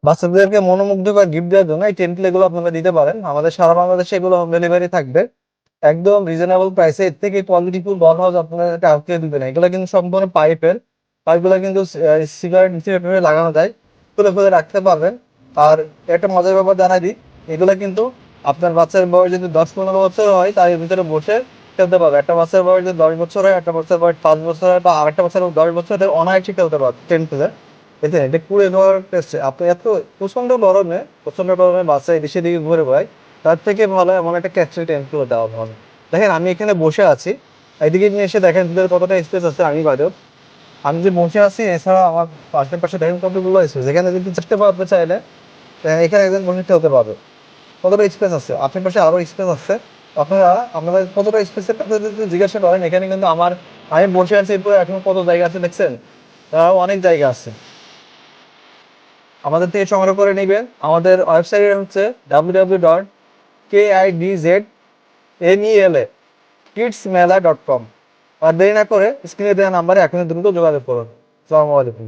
বাচ্চাদেরকে মনোমুগ্ধকর গিফট দেওয়ার জন্য এই টেন্ট এগুলো আপনারা দিতে পারেন। আমাদের সারা বাংলাদেশে এগুলো হোম ডেলিভারি থাকবে একদম রিজনেবল প্রাইসে। এর থেকে কোয়ালিটিফুল বল হাউস আপনারা কাউকে দিবে না। এগুলো কিন্তু সম্পূর্ণ পাইপের, পাইপগুলো কিন্তু সিগারেট হিসেবে লাগানো যায়, খুলে খুলে রাখতে পারবেন। আর একটা মজার ব্যাপার জানাই দিই, এগুলো কিন্তু আপনার বাচ্চার বয়স যদি 10-15 বছর হয় তার ভিতরে বসে খেলতে পারবে। একটা বাচ্চার বয়স যদি 10 বছর হয়, একটা বাচ্চার বয়স 5 বছর হয়, বা আরেকটা বাচ্চার 10 বছর অনায়াসে খেলতে পারবে টেন্থে। এতে এটা কুড়ে দেওয়ার টেস্টে আপনি এত প্রচন্ড গরমে, প্রচন্ড গরমে বাচ্চা এদিকে দিকে ঘুরে বেড়ায়, তার থেকে ভালো এমন একটা ক্যাপসুল টেন্ট করে দেওয়া ভালো। দেখেন আমি এখানে বসে আছি, এদিকে নিয়ে এসে দেখেন ভিতরে কতটা স্পেস আছে। আমি যে বসে আছি, এছাড়া আমার পাশের পাশে দেখেন কতগুলো স্পেস। এখানে যদি চেষ্টা পারবে চাইলে এখানে একজন বসে খেলতে পারবে। কতটা স্পেস আছে, আপনার পাশে আরো স্পেস আছে। আপনারা আপনাদের কতটা স্পেসের কথা যদি জিজ্ঞাসা করেন, এখানে কিন্তু আমি বসে আছি এরপরে এখন কত জায়গা আছে দেখছেন, তাও অনেক জায়গা আছে। আমাদের থেকে সংগ্রহ করে নেবেন। আমাদের ওয়েবসাইট হচ্ছে www.kidsmela.com। আর দেরি না করে স্ক্রিনে দেওয়া নাম্বারে এখন দ্রুত যোগাযোগ করুন। আসসালামু আলাইকুম।